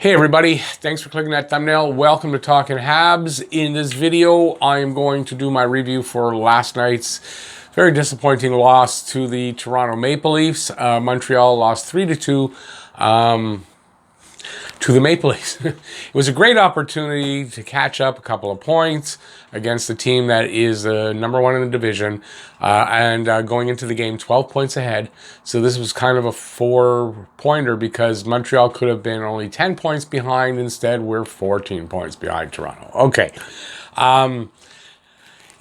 Hey everybody, thanks for clicking that thumbnail. Welcome to Talking Habs. In this video, I am going to do my review for last night's very disappointing loss to the Toronto Maple Leafs. Montreal lost 3-2 to the Maple Leafs. It was a great opportunity to catch up a couple of points against a team that is number one in the division and going into the game 12 points ahead. So this was kind of a four-pointer because Montreal could have been only 10 points behind. Instead, we're 14 points behind Toronto. Okay.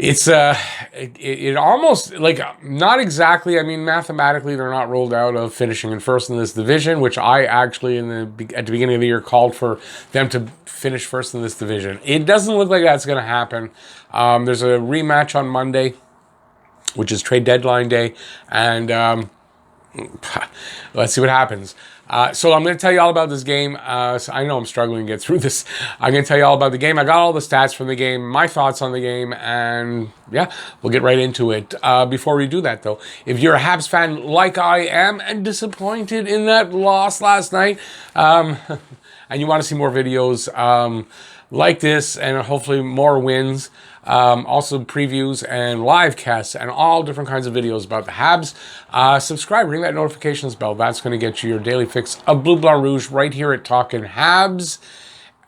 It almost, like, not exactly, I mean, mathematically they're not ruled out of finishing in first in this division, which I actually at the beginning of the year called for them to finish first in this division. It doesn't look like that's going to happen. There's a rematch on Monday, which is trade deadline day, and let's see what happens. So I'm going to tell you all about this game. So I know I'm struggling to get through this. I'm going to tell you all about the game. I got all the stats from the game, my thoughts on the game, and yeah, we'll get right into it. Before we do that, though, if you're a Habs fan like I am and disappointed in that loss last night, and you want to see more videos like this and hopefully more wins, also previews and live casts and all different kinds of videos about the Habs, subscribe, ring that notifications bell. That's going to get you your daily fix of Bleu Blanc Rouge right here at Talkin' Habs.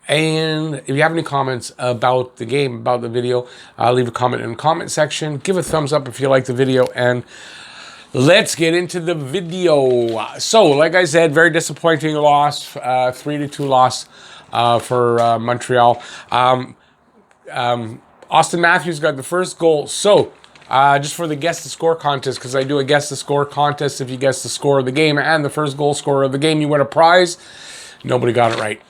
And if you have any comments about the game, about the video, leave a comment in the comment section. Give a thumbs up if you like the video, and let's get into the video. So, like I said, very disappointing loss, 3-2 loss for Montreal. Austin Matthews got the first goal. So, just for the guess the score contest, because I do a guess the score contest. If you guess the score of the game and the first goal scorer of the game, you win a prize. Nobody got it right.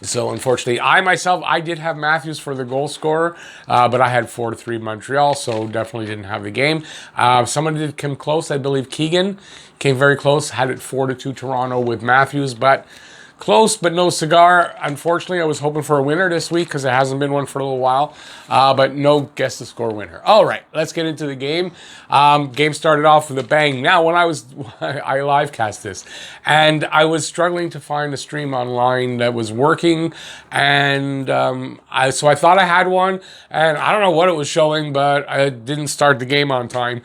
So, unfortunately, I did have Matthews for the goal scorer, but I had 4-3 Montreal, so definitely didn't have the game. Someone did come close. I believe Keegan came very close, had it 4-2 Toronto with Matthews, but close, but no cigar. Unfortunately, I was hoping for a winner this week because there hasn't been one for a little while, but no guess the score winner. All right, let's get into the game. Game started off with a bang. Now, when I live cast this, and I was struggling to find a stream online that was working, and so I thought I had one, and I don't know what it was showing, but I didn't start the game on time.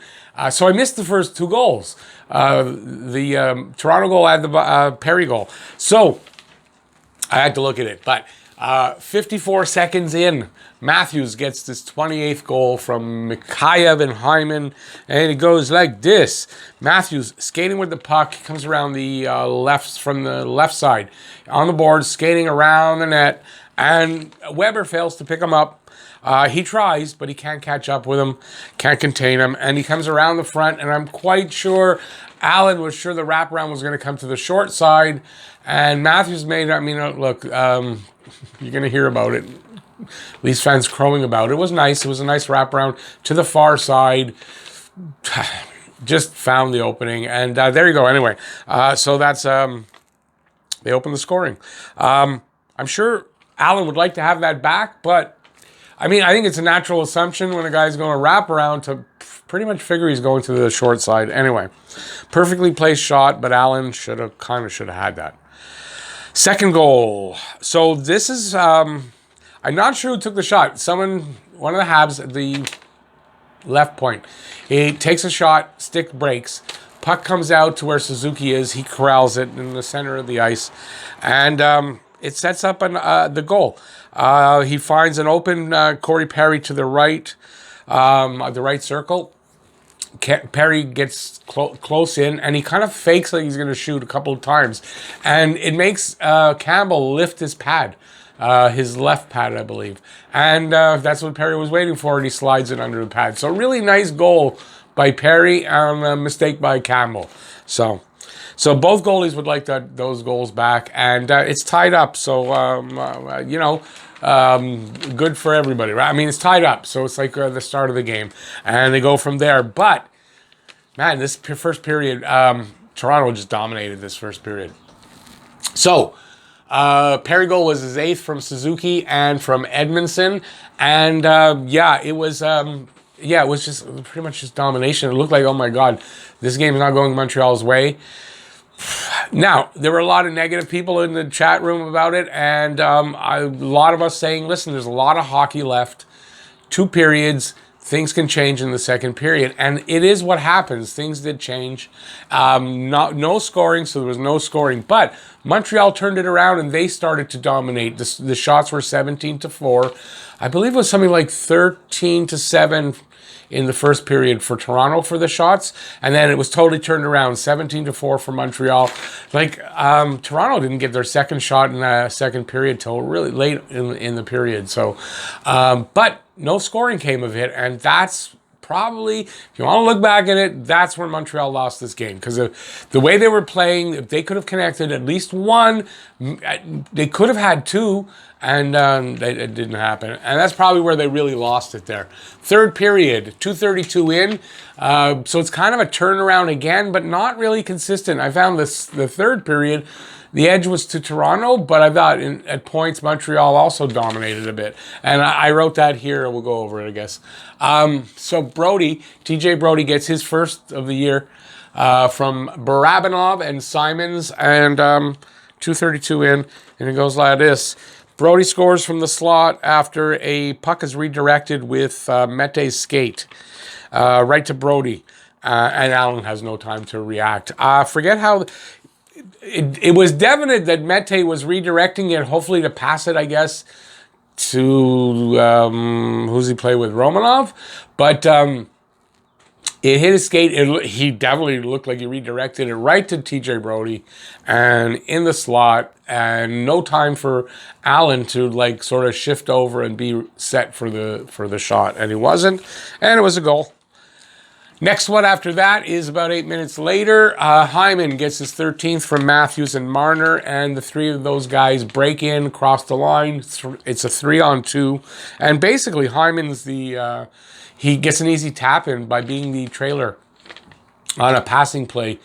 So I missed the first two goals. The Toronto goal had the Perry goal. So I had to look at it. But 54 seconds in, Matthews gets this 28th goal from Mikheyev and Hyman. And it goes like this. Matthews skating with the puck. He comes around the from the left side on the board, skating around the net. And Weber fails to pick him up. He tries, but he can't catch up with him, can't contain him, and he comes around the front, and I'm quite sure Allen was sure the wraparound was going to come to the short side, and Matthews made, I mean, look, you're going to hear about it. Leafs fans crowing about it. It was nice. It was a nice wraparound to the far side. Just found the opening, and there you go. Anyway, so that's, they opened the scoring. I'm sure Allen would like to have that back, but I mean, I think it's a natural assumption when a guy's going to wrap around to pretty much figure he's going to the short side. Anyway, perfectly placed shot, but Allen should have had that. Second goal. So this is, I'm not sure who took the shot. One of the Habs at the left point. He takes a shot, stick breaks. Puck comes out to where Suzuki is. He corrals it in the center of the ice. And it sets up the goal. He finds an open Corey Perry to the right circle. Perry gets close in, and he kind of fakes like he's going to shoot a couple of times. And it makes Campbell lift his pad, his left pad, I believe. And that's what Perry was waiting for, and he slides it under the pad. So really nice goal by Perry and a mistake by Campbell. So both goalies would like those goals back, and it's tied up. So, good for everybody, right? I mean, it's tied up, so it's like the start of the game, and they go from there. But, man, this first period, Toronto just dominated this first period. So, Perry goal was his 8th from Suzuki and from Edmondson, and, it was just pretty much just domination. It looked like, oh, my God, this game is not going Montreal's way. Now, there were a lot of negative people in the chat room about it, and a lot of us saying, listen, there's a lot of hockey left. 2 periods. Things can change in the second period. And it is what happens. Things did change. No scoring, so there was no scoring. But Montreal turned it around, and they started to dominate. The shots were 17-4. I believe it was something like 13-7 in the first period for Toronto for the shots, and then it was totally turned around, 17-4 for Montreal. Like, Toronto didn't get their second shot in the second period till really late in the period. So, but no scoring came of it, and that's probably, if you want to look back at it, that's where Montreal lost this game, because the way they were playing, if they could have connected at least one, they could have had 2, and it didn't happen. And that's probably where they really lost it there. Third period, 2:32 in, so it's kind of a turnaround again, but not really consistent. I found the third period, the edge was to Toronto, but I thought at points Montreal also dominated a bit. And I wrote that here. We'll go over it, I guess. So TJ Brody gets his first of the year from Barabanov and Simons, and 2:32 in, and it goes like this. Brody scores from the slot after a puck is redirected with Mete's skate right to Brody, and Allen has no time to react. Forget how... It was definite that Mete was redirecting it, hopefully to pass it, I guess, to who's he play with, Romanov, but it hit his skate. He definitely looked like he redirected it right to TJ Brody, and in the slot, and no time for Allen to like sort of shift over and be set for the shot, and he wasn't, and it was a goal. Next one after that is about 8 minutes later. Hyman gets his 13th from Matthews and Marner, and the 3 of those guys break in, cross the line. It's a 3-on-2, and basically Hyman's he gets an easy tap in by being the trailer on a passing play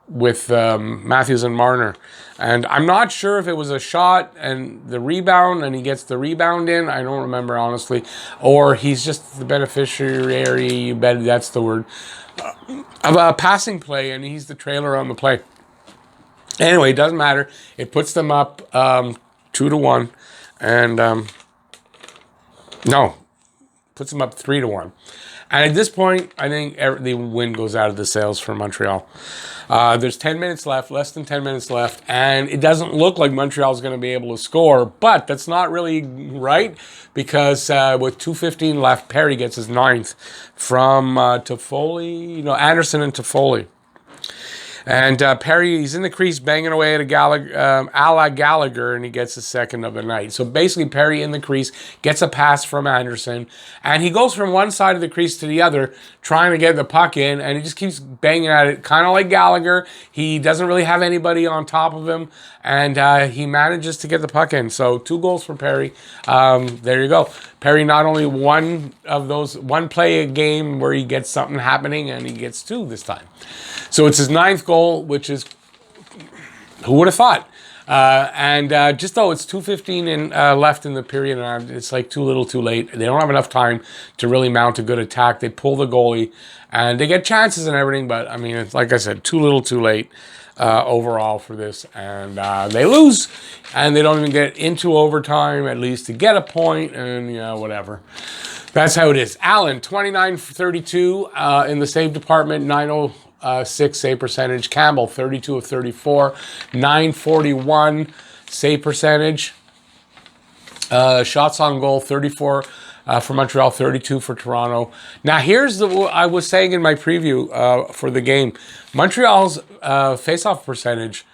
with Matthews and Marner. And I'm not sure if it was a shot and the rebound, and he gets the rebound in. I don't remember, honestly. Or he's just the beneficiary, you bet that's the word, of a passing play, and he's the trailer on the play. Anyway, it doesn't matter. It puts them up 2-1. And, no, puts them up 3-1. And at this point, I think the wind goes out of the sails for Montreal. There's 10 minutes left, less than 10 minutes left, and it doesn't look like Montreal's going to be able to score, but that's not really right, because with 2:15 left, Perry gets his 9th from Anderson and Toffoli. And Perry, he's in the crease banging away at a la Gallagher, and he gets his 2nd of the night. So basically, Perry in the crease gets a pass from Anderson, and he goes from one side of the crease to the other, trying to get the puck in, and he just keeps banging at it, kind of like Gallagher. He doesn't really have anybody on top of him, and he manages to get the puck in. So 2 goals for Perry. There you go. Perry not only one play a game where he gets something happening, and he gets 2 this time. So it's his 9th goal, which is, who would have thought? Just though it's 2:15 left in the period, and it's like too little too late. They don't have enough time to really mount a good attack. They pull the goalie, and they get chances and everything, but I mean, it's like I said, too little too late overall for this. And they lose, and they don't even get into overtime, at least to get a point, and whatever. That's how it is. Allen, 29 for 32 in the save department, 906 save percentage. Campbell, 32 of 34, 941 save percentage. Shots on goal, 34 for Montreal, 32 for Toronto. Now, here's I was saying in my preview for the game. Montreal's face-off percentage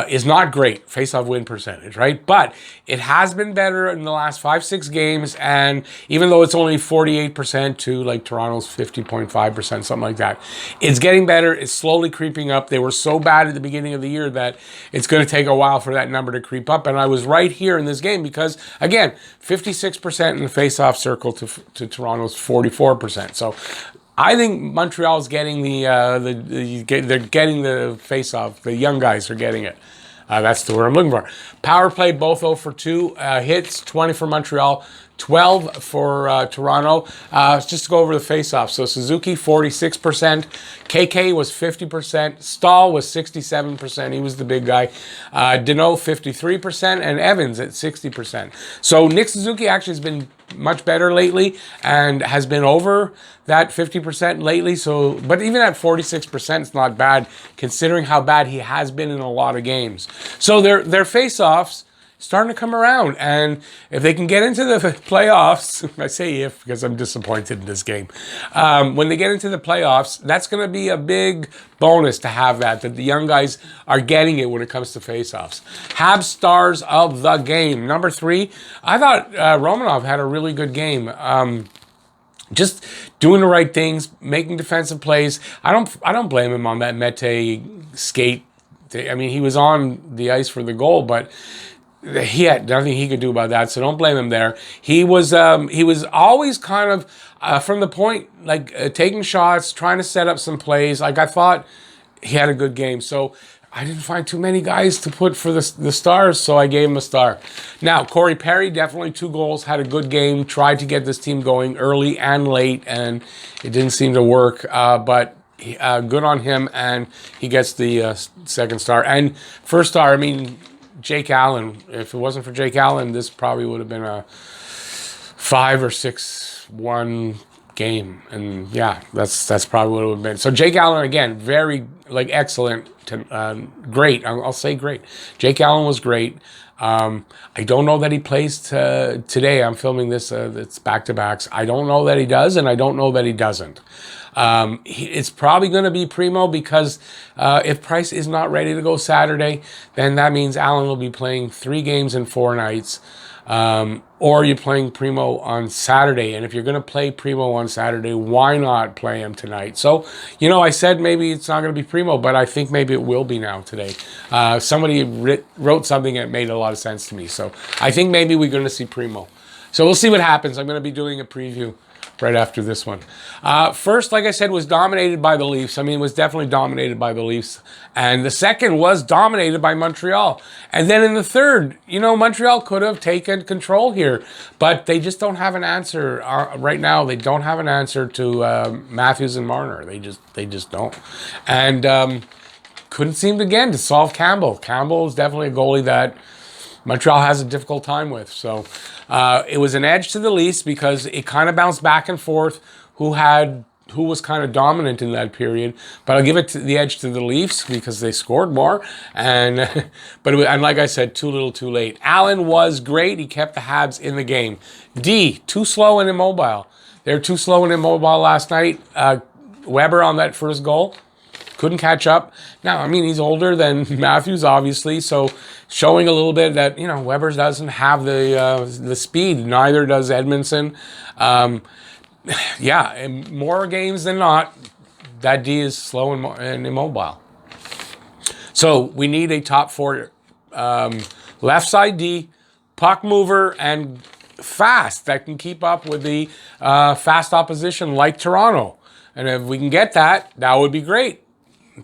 is not great, face-off win percentage, right? But it has been better in the last 5-6 games, and even though it's only 48% to like Toronto's 50.5%, something like that, it's getting better. It's slowly creeping up. They were so bad at the beginning of the year that it's going to take a while for that number to creep up, and I was right here in this game because, again, 56% in the face-off circle to Toronto's 44%. So I think Montreal's getting they're getting the face-off. The young guys are getting it. That's the word I'm looking for. Power play, both 0 for 2. Hits, 20 for Montreal, 12 for Toronto. Just to go over the face-off. So Suzuki, 46%. KK was 50%. Stahl was 67%. He was the big guy. Deneau, 53%. And Evans at 60%. So Nick Suzuki actually has been much better lately and has been over that 50% lately. So, but even at 46%, it's not bad considering how bad he has been in a lot of games. So their face-offs starting to come around, and if they can get into the playoffs, I say if because I'm disappointed in this game. When they get into the playoffs, that's going to be a big bonus to have that the young guys are getting it when it comes to faceoffs. Habs stars of the game. Number 3, I thought Romanov had a really good game. Just doing the right things, making defensive plays. I don't blame him on that Mete skate. I mean, he was on the ice for the goal, but he had nothing he could do about that, so don't blame him there. He was always kind of from the point, like taking shots, trying to set up some plays. Like I thought he had a good game, so I didn't find too many guys to put for the stars, so I gave him a star. Now, Corey Perry, definitely 2 goals, had a good game, tried to get this team going early and late, and it didn't seem to work, but good on him, and he gets the second star. And first star, I mean, Jake Allen. If it wasn't for Jake Allen, this probably would have been a 5 or 6-1 game. And yeah, that's probably what it would have been. So Jake Allen, again, very excellent, great. I'll say great. Jake Allen was great. I don't know that he plays today. I'm filming this. It's back-to-backs. I don't know that he does, and I don't know that he doesn't. It's probably going to be Primo because if Price is not ready to go Saturday, then that means Allen will be playing 3 games in 4 nights. Or you're playing Primo on Saturday. And if you're going to play Primo on Saturday, why not play him tonight? So, I said maybe it's not going to be Primo, but I think maybe it will be now today. Somebody wrote something that made a lot of sense to me. So I think maybe we're going to see Primo. So we'll see what happens. I'm going to be doing a preview right after this one. First, like I said, was dominated by the Leafs. I mean, it was definitely dominated by the Leafs. And the second was dominated by Montreal. And then in the third, Montreal could have taken control here. But they just don't have an answer. Right now, they don't have an answer to Matthews and Marner. They just don't. And couldn't seem to solve Campbell. Campbell is definitely a goalie that Montreal has a difficult time with. So it was an edge to the Leafs because it kind of bounced back and forth who was kind of dominant in that period. But I'll give it the edge to the Leafs because they scored more. And and like I said, too little too late. Allen was great. He kept the Habs in the game. D, too slow and immobile. They were too slow and immobile last night. Weber on that first goal. Couldn't catch up. Now, I mean, he's older than Matthews, obviously, so showing a little bit that, Weber doesn't have the speed. Neither does Edmondson. Yeah, in more games than not, that D is slow and immobile. So we need a top 4 left side D, puck mover, and fast that can keep up with the fast opposition like Toronto. And if we can get that, that would be great.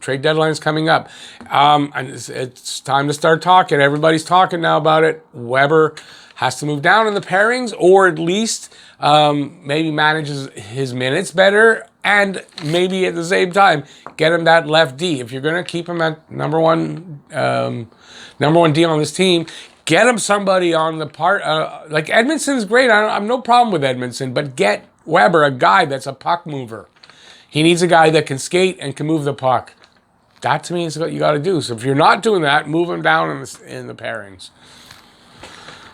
Trade deadline's coming up. And it's time to start talking. Everybody's talking now about it. Weber has to move down in the pairings, or at least maybe manages his minutes better, and maybe at the same time get him that left D. If you're going to keep him at number one D on this team, get him somebody on the part. Like Edmondson's great. I have no problem with Edmondson, but get Weber, a guy that's a puck mover. He needs a guy that can skate and can move the puck. That, to me, is what you got to do. So if you're not doing that, move him down in the pairings.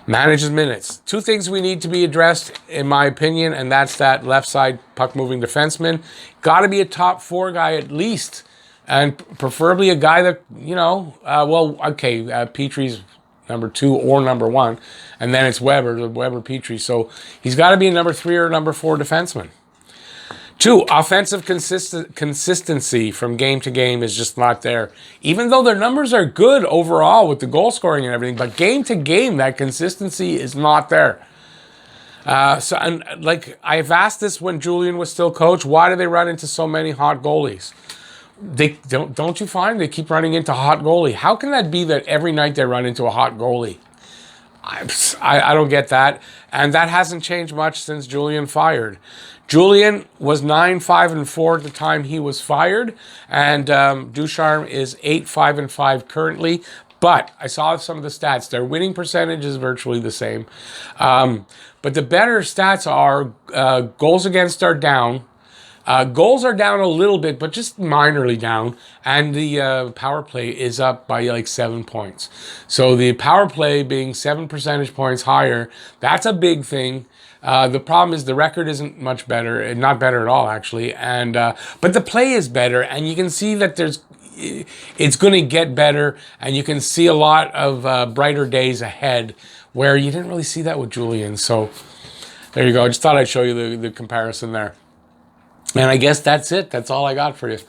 Manage his minutes. 2 things we need to be addressed, in my opinion, and that's that left side puck-moving defenseman. Got to be a top 4 guy at least, and preferably a guy that, Petry's number 2 or number 1, and then it's Weber Petry. So he's got to be a number 3 or number 4 defenseman. 2, offensive consistency from game to game is just not there. Even though their numbers are good overall with the goal scoring and everything, but game to game, that consistency is not there. I've asked this when Julian was still coach, why do they run into so many hot goalies? They don't you find they keep running into hot goalie? How can that be that every night they run into a hot goalie? I don't get that. And that hasn't changed much since Julian fired. Julian was 9-5-4 at the time he was fired. And Ducharme is 8-5-5 currently. But I saw some of the stats. Their winning percentage is virtually the same. But the better stats are goals against are down. Goals are down a little bit, but just minorly down. And the power play is up by like 7 points. So the power play being 7 percentage points higher, that's a big thing. The problem is the record isn't much better, not better at all actually. And but the play is better, and you can see that it's going to get better, and you can see a lot of brighter days ahead where you didn't really see that with Julian. So there you go. I just thought I'd show you the comparison there. And I guess that's it. That's all I got for you.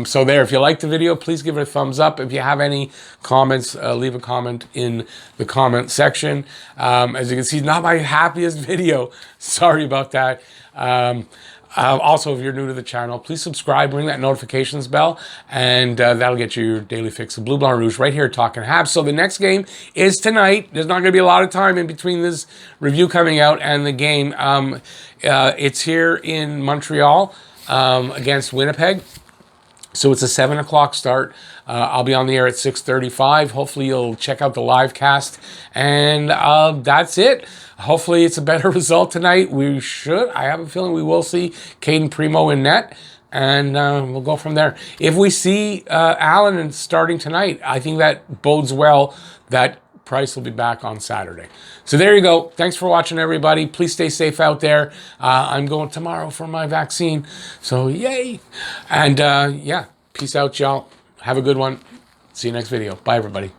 So there, if you liked the video, please give it a thumbs up. If you have any comments, leave a comment in the comment section. As you can see, not my happiest video. Sorry about that. Also, if you're new to the channel, please subscribe, ring that notifications bell, and that'll get you your daily fix of Blue, Blanc, Rouge right here at Talking Habs. So the next game is tonight. There's not going to be a lot of time in between this review coming out and the game. It's here in Montreal against Winnipeg. So it's a 7 o'clock start. I'll be on the air at 6:35. Hopefully you'll check out the live cast. And that's it. Hopefully it's a better result tonight. We should. I have a feeling we will see Caden Primo in net. And we'll go from there. If we see Allen starting tonight, I think that bodes well that Price will be back on Saturday. So there you go. Thanks for watching, everybody. Please stay safe out there. I'm going tomorrow for my vaccine. So yay. And yeah, peace out, y'all. Have a good one. See you next video. Bye, everybody.